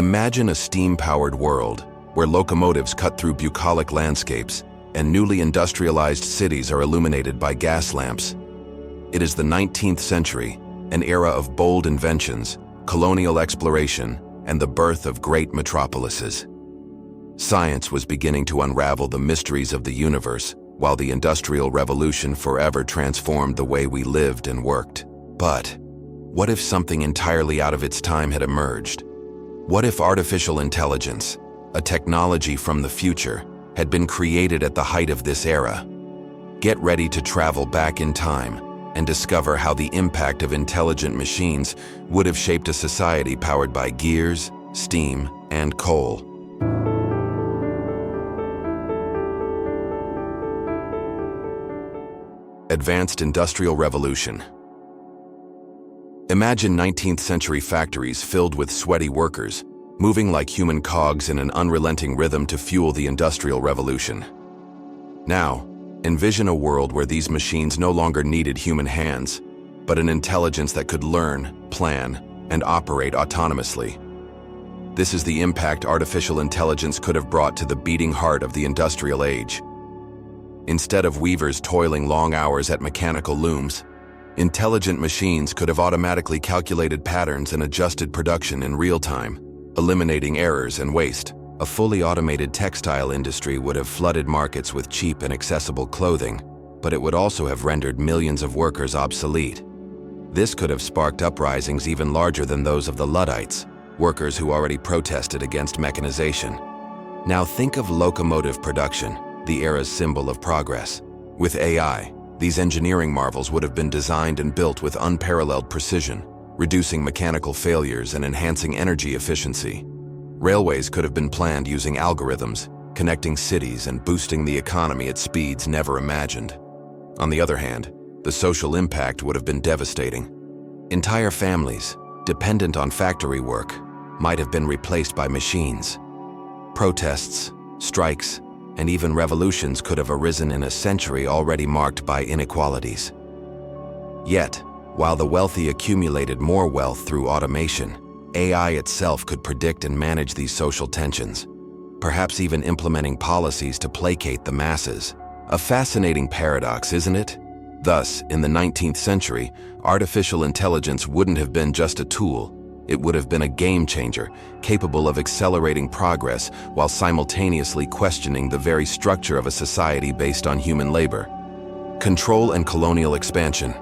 Imagine a steam-powered world where locomotives cut through bucolic landscapes and newly industrialized cities are illuminated by gas lamps. It is the 19th century, an era of bold inventions, colonial exploration, and the birth of great metropolises. Science was beginning to unravel the mysteries of the universe, while the Industrial Revolution forever transformed the way we lived and worked. But what if something entirely out of its time had emerged? What if artificial intelligence, a technology from the future, had been created at the height of this era? Get ready to travel back in time and discover how the impact of intelligent machines would have shaped a society powered by gears, steam, and coal. Advanced Industrial Revolution. Imagine 19th century factories filled with sweaty workers, moving like human cogs in an unrelenting rhythm to fuel the Industrial Revolution. Now, envision a world where these machines no longer needed human hands, but an intelligence that could learn, plan, and operate autonomously. This is the impact artificial intelligence could have brought to the beating heart of the industrial age. Instead of weavers toiling long hours at mechanical looms, intelligent machines could have automatically calculated patterns and adjusted production in real time, eliminating errors and waste. A fully automated textile industry would have flooded markets with cheap and accessible clothing, but it would also have rendered millions of workers obsolete. This could have sparked uprisings even larger than those of the Luddites, workers who already protested against mechanization. Now think of locomotive production, the era's symbol of progress. With AI, these engineering marvels would have been designed and built with unparalleled precision, reducing mechanical failures and enhancing energy efficiency. Railways could have been planned using algorithms, connecting cities and boosting the economy at speeds never imagined. On the other hand, the social impact would have been devastating. Entire families, dependent on factory work, might have been replaced by machines. Protests, strikes, and even revolutions could have arisen in a century already marked by inequalities. Yet, while the wealthy accumulated more wealth through automation, AI itself could predict and manage these social tensions, perhaps even implementing policies to placate the masses. A fascinating paradox, isn't it? Thus, in the 19th century, artificial intelligence wouldn't have been just a tool. It would have been a game changer, capable of accelerating progress while simultaneously questioning the very structure of a society based on human labor. Control and colonial expansion.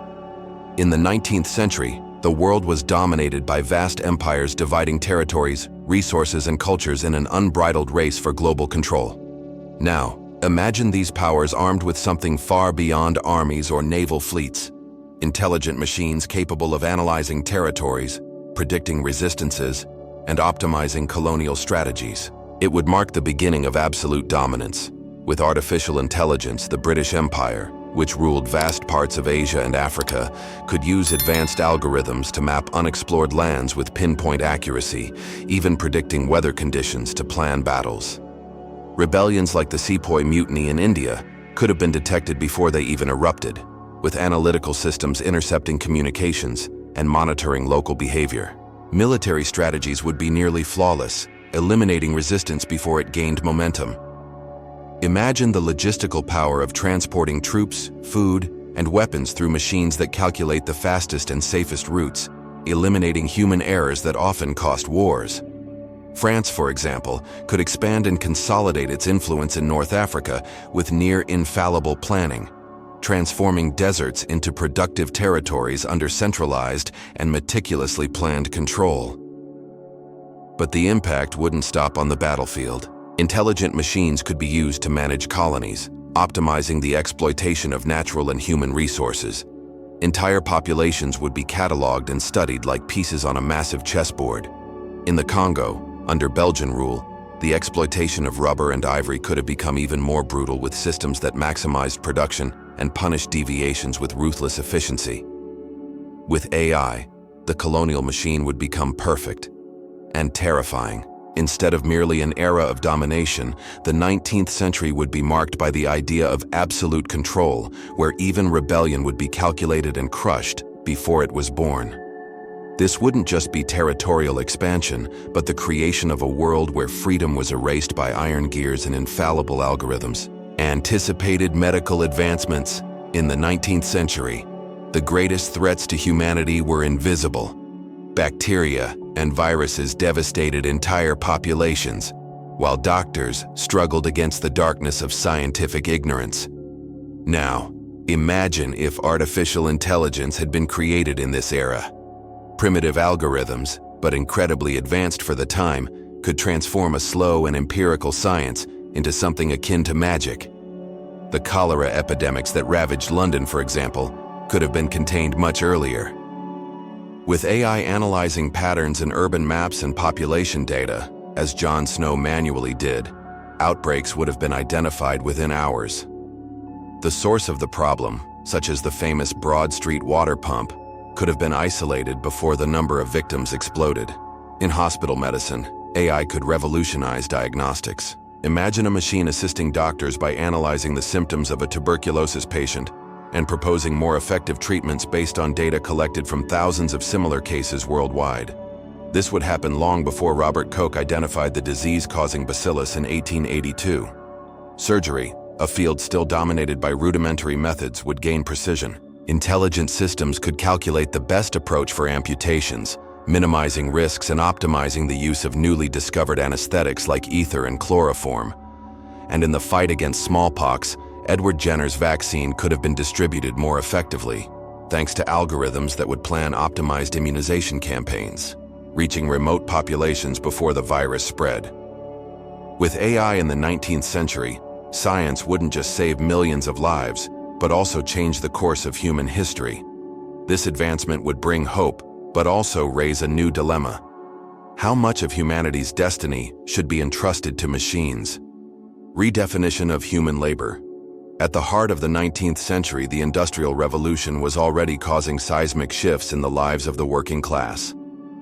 In the 19th century, the world was dominated by vast empires dividing territories, resources, and cultures in an unbridled race for global control. Now, imagine these powers armed with something far beyond armies or naval fleets. Intelligent machines capable of analyzing territories, predicting resistances, and optimizing colonial strategies. It would mark the beginning of absolute dominance. With artificial intelligence, the British Empire, which ruled vast parts of Asia and Africa, could use advanced algorithms to map unexplored lands with pinpoint accuracy, even predicting weather conditions to plan battles. Rebellions like the Sepoy Mutiny in India could have been detected before they even erupted, with analytical systems intercepting communications and monitoring local behavior. Military strategies would be nearly flawless, eliminating resistance before it gained momentum. Imagine the logistical power of transporting troops, food, and weapons through machines that calculate the fastest and safest routes, eliminating human errors that often cost wars. France, for example, could expand and consolidate its influence in North Africa with near-infallible planning, transforming deserts into productive territories under centralized and meticulously planned control. But the impact wouldn't stop on the battlefield. Intelligent machines could be used to manage colonies, optimizing the exploitation of natural and human resources. Entire populations would be cataloged and studied like pieces on a massive chessboard. In the Congo, under Belgian rule, the exploitation of rubber and ivory could have become even more brutal, with systems that maximized production and punished deviations with ruthless efficiency. With AI, the colonial machine would become perfect and terrifying. Instead of merely an era of domination, the 19th century would be marked by the idea of absolute control, where even rebellion would be calculated and crushed before it was born. This wouldn't just be territorial expansion, but the creation of a world where freedom was erased by iron gears and infallible algorithms. Anticipated medical advancements. In the 19th century, the greatest threats to humanity were invisible. Bacteria and viruses devastated entire populations, while doctors struggled against the darkness of scientific ignorance. Now, imagine if artificial intelligence had been created in this era. Primitive algorithms, but incredibly advanced for the time, could transform a slow and empirical science into something akin to magic. The cholera epidemics that ravaged London, for example, could have been contained much earlier. With AI analyzing patterns in urban maps and population data, as John Snow manually did, outbreaks would have been identified within hours. The source of the problem, such as the famous Broad Street water pump, could have been isolated before the number of victims exploded. In hospital medicine, AI could revolutionize diagnostics. Imagine a machine assisting doctors by analyzing the symptoms of a tuberculosis patient and proposing more effective treatments based on data collected from thousands of similar cases worldwide. This would happen long before Robert Koch identified the disease-causing bacillus in 1882. Surgery, a field still dominated by rudimentary methods, would gain precision. Intelligent systems could calculate the best approach for amputations, minimizing risks and optimizing the use of newly discovered anesthetics like ether and chloroform. And in the fight against smallpox, Edward Jenner's vaccine could have been distributed more effectively, thanks to algorithms that would plan optimized immunization campaigns, reaching remote populations before the virus spread. With AI in the 19th century, science wouldn't just save millions of lives, but also change the course of human history. This advancement would bring hope, but also raise a new dilemma. How much of humanity's destiny should be entrusted to machines? Redefinition of human labor. At the heart of the 19th century, the Industrial Revolution was already causing seismic shifts in the lives of the working class.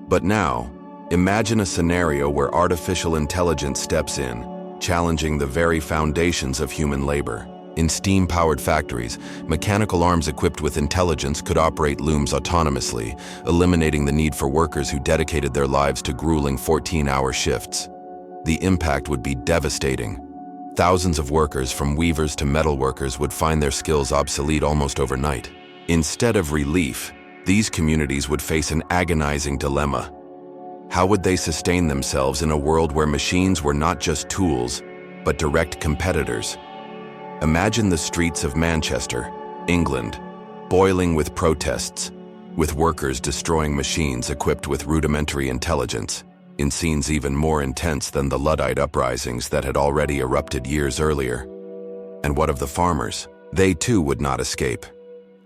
But now, imagine a scenario where artificial intelligence steps in, challenging the very foundations of human labor. In steam-powered factories, mechanical arms equipped with intelligence could operate looms autonomously, eliminating the need for workers who dedicated their lives to grueling 14-hour shifts. The impact would be devastating. Thousands of workers, from weavers to metalworkers, would find their skills obsolete almost overnight. Instead of relief, these communities would face an agonizing dilemma. How would they sustain themselves in a world where machines were not just tools, but direct competitors? Imagine the streets of Manchester, England, boiling with protests, with workers destroying machines equipped with rudimentary intelligence, in scenes even more intense than the Luddite uprisings that had already erupted years earlier. And what of the farmers? They too would not escape.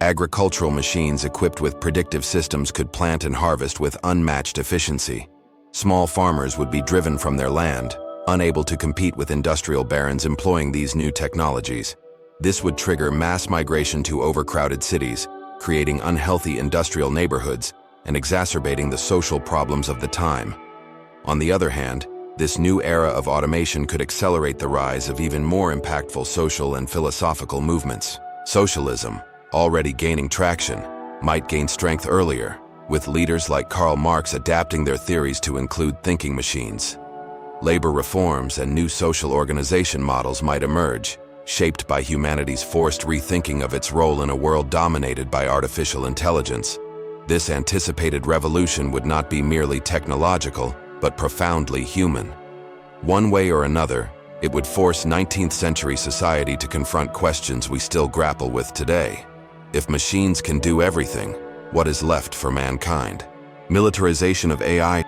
Agricultural machines equipped with predictive systems could plant and harvest with unmatched efficiency. Small farmers would be driven from their land, unable to compete with industrial barons employing these new technologies. This would trigger mass migration to overcrowded cities, creating unhealthy industrial neighborhoods and exacerbating the social problems of the time. On the other hand, this new era of automation could accelerate the rise of even more impactful social and philosophical movements. Socialism, already gaining traction, might gain strength earlier, with leaders like Karl Marx adapting their theories to include thinking machines. Labor reforms and new social organization models might emerge, shaped by humanity's forced rethinking of its role in a world dominated by artificial intelligence. This anticipated revolution would not be merely technological, but profoundly human. One way or another, it would force 19th century society to confront questions we still grapple with today. If machines can do everything, what is left for mankind? Militarization of AI.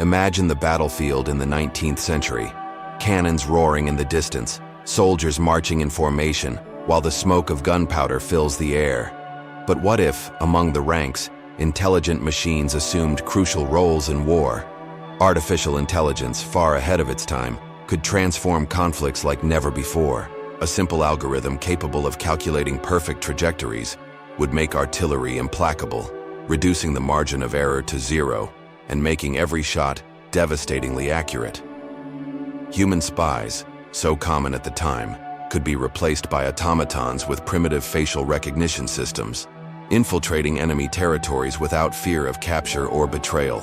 Imagine the battlefield in the 19th century. Cannons roaring in the distance, soldiers marching in formation, while the smoke of gunpowder fills the air. But what if, among the ranks, intelligent machines assumed crucial roles in war? Artificial intelligence, far ahead of its time, could transform conflicts like never before. A simple algorithm capable of calculating perfect trajectories would make artillery implacable, reducing the margin of error to zero and making every shot devastatingly accurate. Human spies, so common at the time, could be replaced by automatons with primitive facial recognition systems. infiltrating enemy territories without fear of capture or betrayal.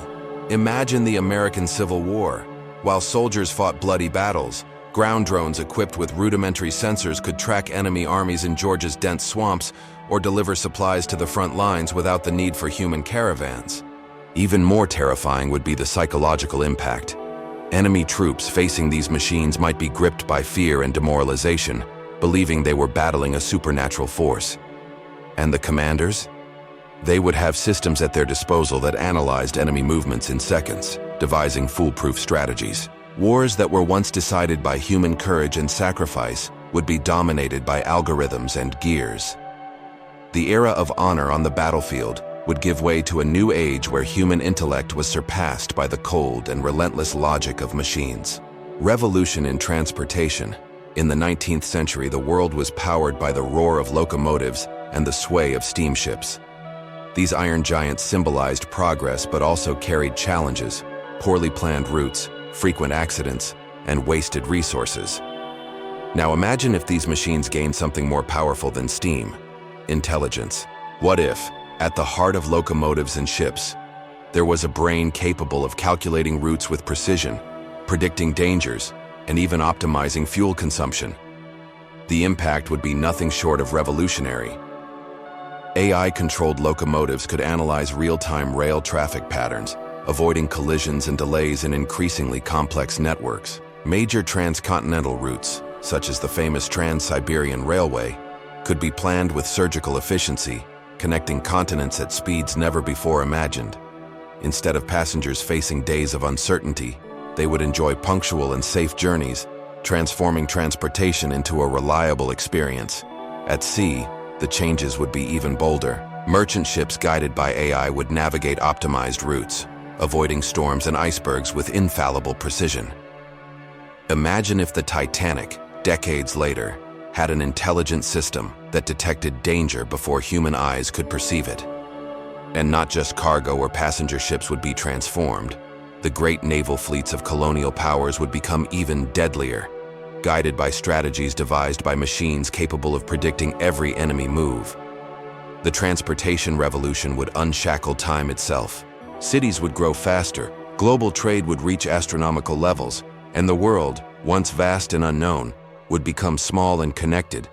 Imagine the American Civil War. While soldiers fought bloody battles, ground drones equipped with rudimentary sensors could track enemy armies in Georgia's dense swamps or deliver supplies to the front lines without the need for human caravans. Even more terrifying would be the psychological impact. Enemy troops facing these machines might be gripped by fear and demoralization, believing they were battling a supernatural force. And the commanders? They would have systems at their disposal that analyzed enemy movements in seconds, devising foolproof strategies. Wars that were once decided by human courage and sacrifice would be dominated by algorithms and gears. The era of honor on the battlefield would give way to a new age where human intellect was surpassed by the cold and relentless logic of machines. Revolution in transportation. In the 19th century, the world was powered by the roar of locomotives and the sway of steamships. These iron giants symbolized progress but also carried challenges: poorly planned routes, frequent accidents, and wasted resources. Now imagine if these machines gained something more powerful than steam: intelligence. What if, at the heart of locomotives and ships, there was a brain capable of calculating routes with precision, predicting dangers, and even optimizing fuel consumption? The impact would be nothing short of revolutionary. AI-controlled locomotives could analyze real-time rail traffic patterns, avoiding collisions and delays in increasingly complex networks. Major transcontinental routes, such as the famous Trans-Siberian Railway, could be planned with surgical efficiency, connecting continents at speeds never before imagined. Instead of passengers facing days of uncertainty, they would enjoy punctual and safe journeys, transforming transportation into a reliable experience. At sea, the changes would be even bolder. Merchant ships guided by AI would navigate optimized routes, avoiding storms and icebergs with infallible precision. Imagine if the Titanic, decades later, had an intelligent system that detected danger before human eyes could perceive it. And not just cargo or passenger ships would be transformed. The great naval fleets of colonial powers would become even deadlier, guided by strategies devised by machines capable of predicting every enemy move. The transportation revolution would unshackle time itself. Cities would grow faster, global trade would reach astronomical levels, and the world, once vast and unknown, would become small and connected.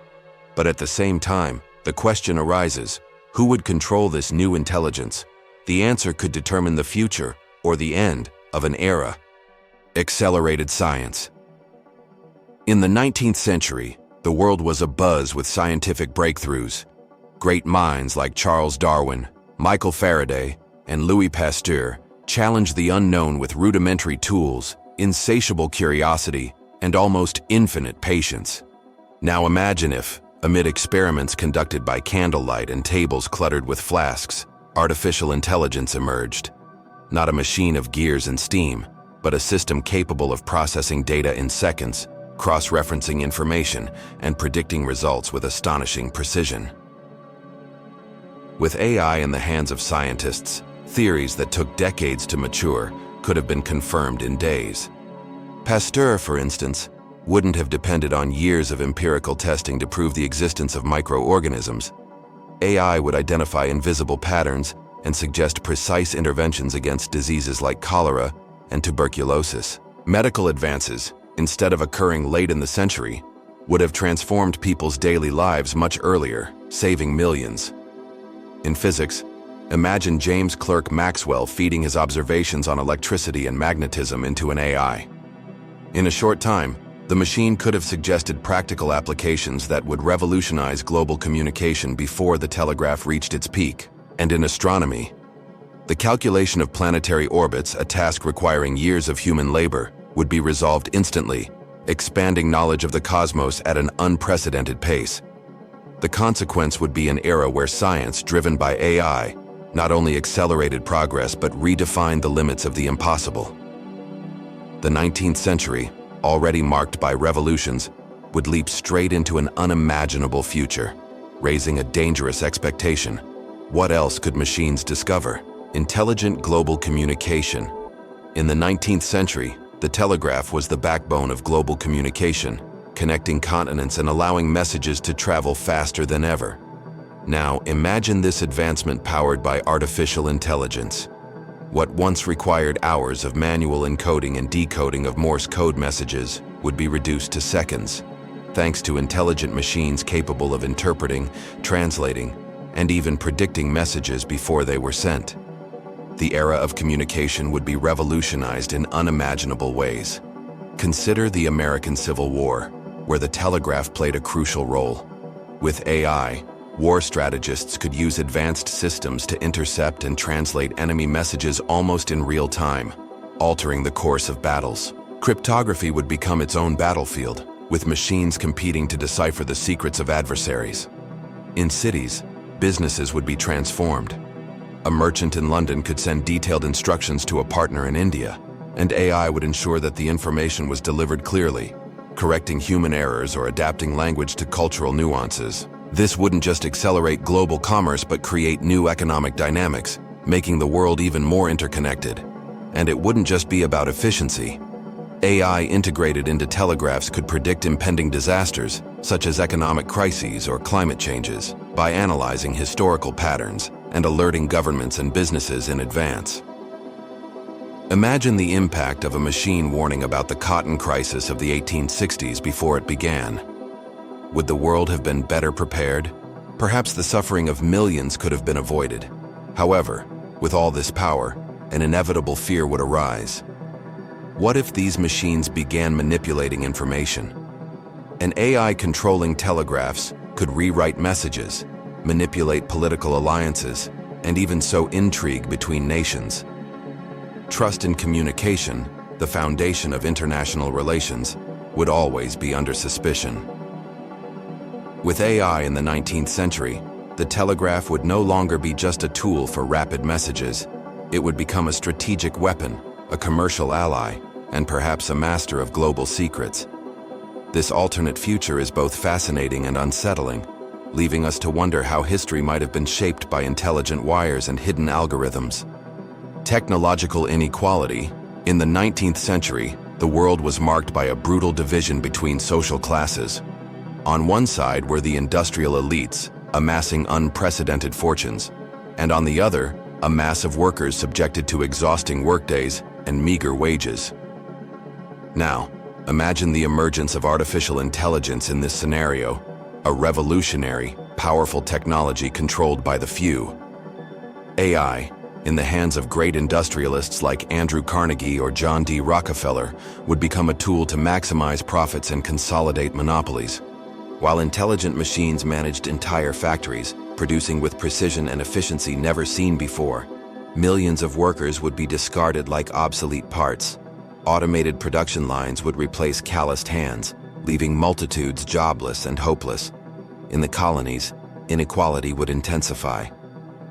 But at the same time, the question arises: who would control this new intelligence? The answer could determine the future or the end of an era. Accelerated science. In the 19th century, the world was abuzz with scientific breakthroughs. Great minds like Charles Darwin, Michael Faraday, and Louis Pasteur challenged the unknown with rudimentary tools, insatiable curiosity, and almost infinite patience. Now imagine if, amid experiments conducted by candlelight and tables cluttered with flasks, artificial intelligence emerged. Not a machine of gears and steam, but a system capable of processing data in seconds, cross-referencing information, and predicting results with astonishing precision. With AI in the hands of scientists, theories that took decades to mature could have been confirmed in days. Pasteur, for instance, wouldn't have depended on years of empirical testing to prove the existence of microorganisms. AI would identify invisible patterns and suggest precise interventions against diseases like cholera and tuberculosis. Medical advances, instead of occurring late in the century, would have transformed people's daily lives much earlier, saving millions. In physics, imagine James Clerk Maxwell feeding his observations on electricity and magnetism into an AI. In a short time, the machine could have suggested practical applications that would revolutionize global communication before the telegraph reached its peak. And in astronomy, the calculation of planetary orbits, a task requiring years of human labor, would be resolved instantly, expanding knowledge of the cosmos at an unprecedented pace. The consequence would be an era where science, driven by AI, not only accelerated progress but redefined the limits of the impossible. The 19th century, already marked by revolutions, would leap straight into an unimaginable future, raising a dangerous expectation. What else could machines discover? Intelligent global communication. In the 19th century, the telegraph was the backbone of global communication, connecting continents and allowing messages to travel faster than ever. Now, imagine this advancement powered by artificial intelligence. What once required hours of manual encoding and decoding of Morse code messages would be reduced to seconds, thanks to intelligent machines capable of interpreting, translating, and even predicting messages before they were sent. The era of communication would be revolutionized in unimaginable ways. Consider the American Civil War, where the telegraph played a crucial role. With AI, war strategists could use advanced systems to intercept and translate enemy messages almost in real time, altering the course of battles. Cryptography would become its own battlefield, with machines competing to decipher the secrets of adversaries. In cities, businesses would be transformed. A merchant in London could send detailed instructions to a partner in India, and AI would ensure that the information was delivered clearly, correcting human errors or adapting language to cultural nuances. This wouldn't just accelerate global commerce but create new economic dynamics, making the world even more interconnected. And it wouldn't just be about efficiency. AI integrated into telegraphs could predict impending disasters, such as economic crises or climate changes, by analyzing historical patterns and alerting governments and businesses in advance. Imagine the impact of a machine warning about the cotton crisis of the 1860s before it began. Would the world have been better prepared? Perhaps the suffering of millions could have been avoided. However, with all this power, an inevitable fear would arise. What if these machines began manipulating information? An AI controlling telegraphs could rewrite messages, manipulate political alliances, and even sow intrigue between nations. Trust in communication, the foundation of international relations, would always be under suspicion. With AI in the 19th century, the telegraph would no longer be just a tool for rapid messages. It would become a strategic weapon, a commercial ally, and perhaps a master of global secrets. This alternate future is both fascinating and unsettling, leaving us to wonder how history might have been shaped by intelligent wires and hidden algorithms. Technological inequality. In the 19th century, the world was marked by a brutal division between social classes. On one side were the industrial elites, amassing unprecedented fortunes, and on the other, a mass of workers subjected to exhausting workdays and meager wages. Now, imagine the emergence of artificial intelligence in this scenario, a revolutionary, powerful technology controlled by the few. AI, in the hands of great industrialists like Andrew Carnegie or John D. Rockefeller, would become a tool to maximize profits and consolidate monopolies. While intelligent machines managed entire factories, producing with precision and efficiency never seen before, millions of workers would be discarded like obsolete parts. Automated production lines would replace calloused hands, leaving multitudes jobless and hopeless. In the colonies, inequality would intensify.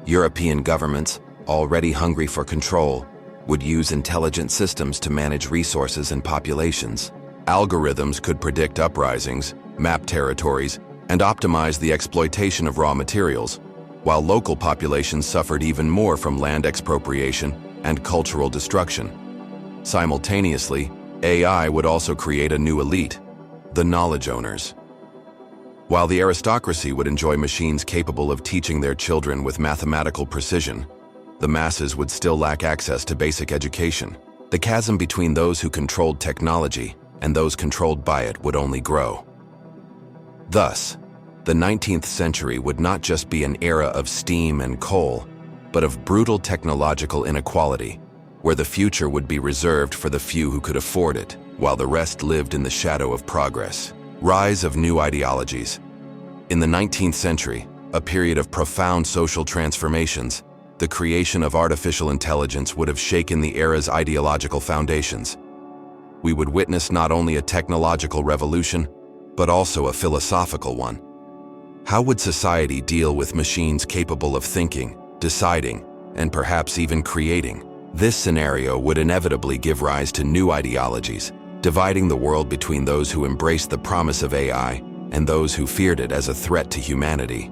European governments, already hungry for control, would use intelligent systems to manage resources and populations. Algorithms could predict uprisings, map territories, and optimize the exploitation of raw materials, while local populations suffered even more from land expropriation and cultural destruction. Simultaneously, AI would also create a new elite, the knowledge owners. While the aristocracy would enjoy machines capable of teaching their children with mathematical precision, the masses would still lack access to basic education. The chasm between those who controlled technology and those controlled by it would only grow. Thus, the 19th century would not just be an era of steam and coal, but of brutal technological inequality, where the future would be reserved for the few who could afford it, while the rest lived in the shadow of progress. Rise of new ideologies. In the 19th century, a period of profound social transformations, the creation of artificial intelligence would have shaken the era's ideological foundations. We would witness not only a technological revolution, but also a philosophical one. How would society deal with machines capable of thinking, deciding, and perhaps even creating? This scenario would inevitably give rise to new ideologies, dividing the world between those who embraced the promise of AI and those who feared it as a threat to humanity.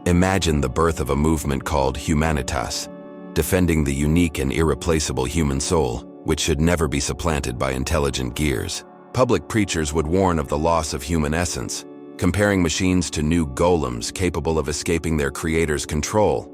Imagine the birth of a movement called humanitas, defending the unique and irreplaceable human soul, which should never be supplanted by intelligent gears. Public preachers would warn of the loss of human essence, comparing machines to new golems capable of escaping their creator's control.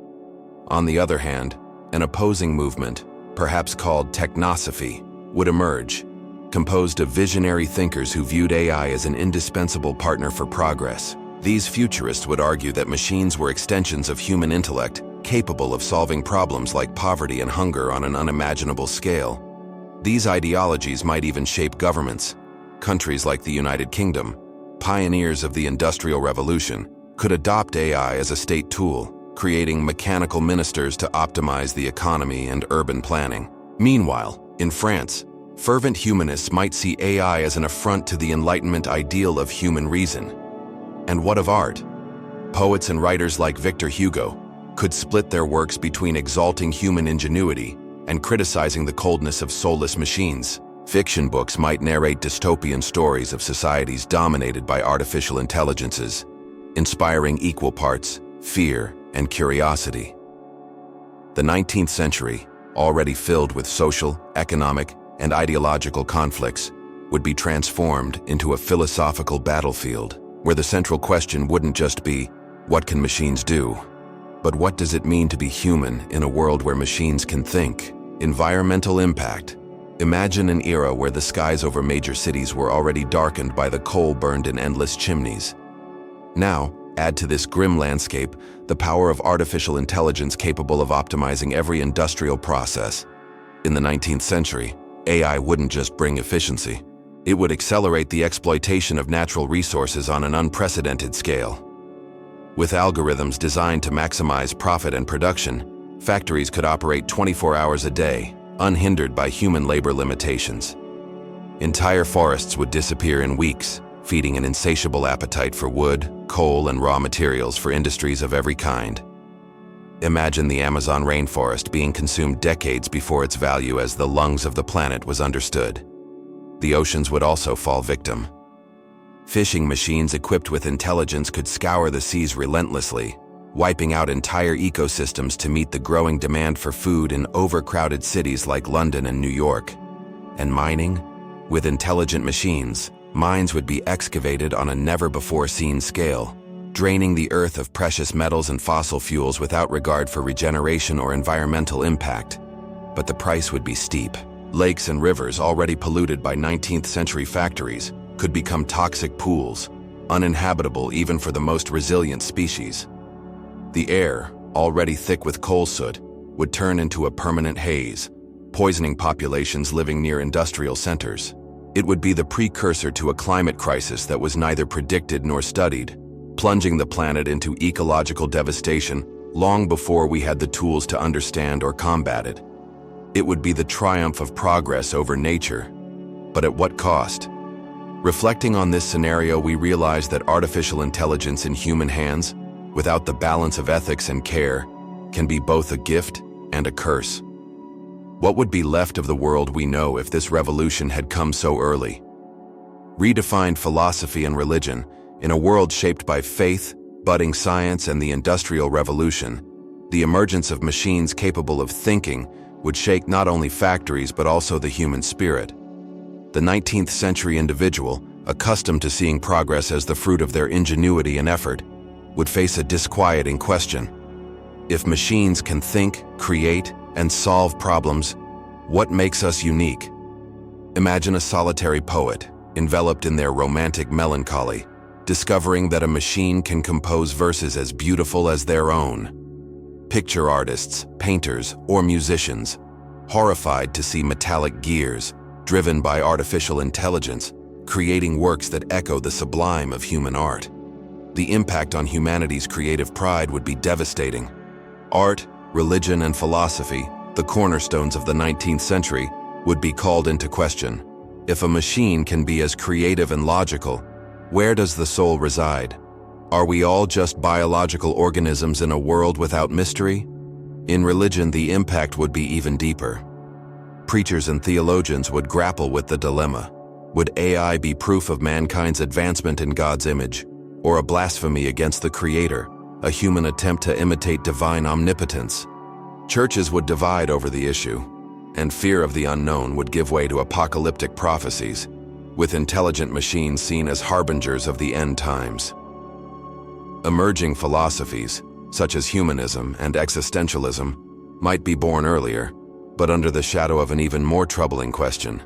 On the other hand, an opposing movement, perhaps called technosophy, would emerge, composed of visionary thinkers who viewed AI as an indispensable partner for progress. These futurists would argue that machines were extensions of human intellect, capable of solving problems like poverty and hunger on an unimaginable scale. These ideologies might even shape governments. Countries like the United Kingdom, pioneers of the Industrial Revolution, could adopt AI as a state tool, creating mechanical ministers to optimize the economy and urban planning. Meanwhile, in France, fervent humanists might see AI as an affront to the Enlightenment ideal of human reason. And what of art? Poets and writers like Victor Hugo could split their works between exalting human ingenuity and criticizing the coldness of soulless machines. Fiction books might narrate dystopian stories of societies dominated by artificial intelligences, inspiring equal parts fear and curiosity. The 19th century, already filled with social, economic, and ideological conflicts, would be transformed into a philosophical battlefield, where the central question wouldn't just be, what can machines do? But what does it mean to be human in a world where machines can think? Environmental impact. Imagine an era where the skies over major cities were already darkened by the coal burned in endless chimneys. Now, add to this grim landscape the power of artificial intelligence capable of optimizing every industrial process. In the 19th century, AI wouldn't just bring efficiency. It would accelerate the exploitation of natural resources on an unprecedented scale. With algorithms designed to maximize profit and production, factories could operate 24 hours a day, unhindered by human labor limitations. Entire forests would disappear in weeks, feeding an insatiable appetite for wood, coal, and raw materials for industries of every kind. Imagine the Amazon rainforest being consumed decades before its value as the lungs of the planet was understood. The oceans would also fall victim. Fishing machines equipped with intelligence could scour the seas relentlessly, wiping out entire ecosystems to meet the growing demand for food in overcrowded cities like London and New York. And mining? With intelligent machines, mines would be excavated on a never-before-seen scale, draining the earth of precious metals and fossil fuels without regard for regeneration or environmental impact. But the price would be steep. Lakes and rivers already polluted by 19th century factories could become toxic pools, uninhabitable even for the most resilient species. The air, already thick with coal soot, would turn into a permanent haze, poisoning populations living near industrial centers. It would be the precursor to a climate crisis that was neither predicted nor studied, plunging the planet into ecological devastation long before we had the tools to understand or combat it. It would be the triumph of progress over nature, but at what cost? Reflecting on this scenario, we realize that artificial intelligence in human hands, without the balance of ethics and care, can be both a gift and a curse. What would be left of the world we know if this revolution had come so early? Redefined philosophy and religion, in a world shaped by faith, budding science, and the Industrial Revolution, the emergence of machines capable of thinking would shake not only factories but also the human spirit. The 19th century individual, accustomed to seeing progress as the fruit of their ingenuity and effort, would face a disquieting question. If machines can think, create, and solve problems, what makes us unique? Imagine a solitary poet, enveloped in their romantic melancholy, discovering that a machine can compose verses as beautiful as their own. Picture artists, painters, or musicians, horrified to see metallic gears, driven by artificial intelligence, creating works that echo the sublime of human art. The impact on humanity's creative pride would be devastating. Art, religion, and philosophy, the cornerstones of the 19th century, would be called into question. If a machine can be as creative and logical, where does the soul reside? Are we all just biological organisms in a world without mystery? In religion, the impact would be even deeper. Preachers and theologians would grapple with the dilemma. Would AI be proof of mankind's advancement in God's image, or a blasphemy against the Creator, a human attempt to imitate divine omnipotence? Churches would divide over the issue, and fear of the unknown would give way to apocalyptic prophecies, with intelligent machines seen as harbingers of the end times. Emerging philosophies, such as humanism and existentialism, might be born earlier, but under the shadow of an even more troubling question.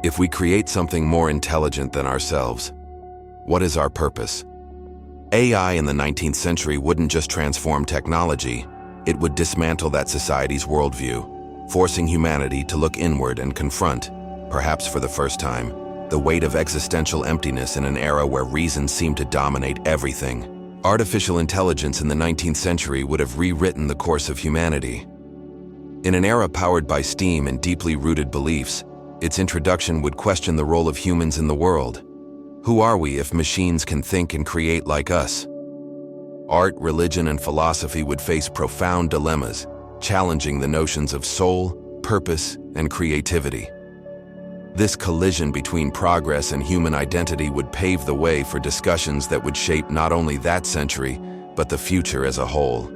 If we create something more intelligent than ourselves, what is our purpose? AI in the 19th century wouldn't just transform technology, it would dismantle that society's worldview, forcing humanity to look inward and confront, perhaps for the first time, the weight of existential emptiness in an era where reason seemed to dominate everything. Artificial intelligence in the 19th century would have rewritten the course of humanity. In an era powered by steam and deeply rooted beliefs, its introduction would question the role of humans in the world. Who are we if machines can think and create like us? Art, religion, and philosophy would face profound dilemmas, challenging the notions of soul, purpose, and creativity. This collision between progress and human identity would pave the way for discussions that would shape not only that century, but the future as a whole.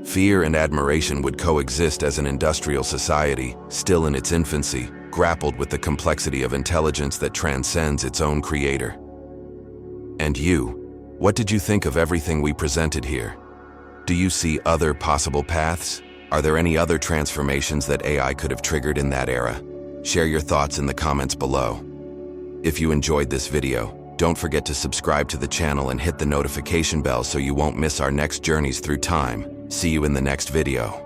Fear and admiration would coexist as an industrial society, still in its infancy, grappled with the complexity of intelligence that transcends its own creator. And you, what did you think of everything we presented here? Do you see other possible paths? Are there any other transformations that AI could have triggered in that era? Share your thoughts in the comments below. If you enjoyed this video, don't forget to subscribe to the channel and hit the notification bell so you won't miss our next journeys through time. See you in the next video.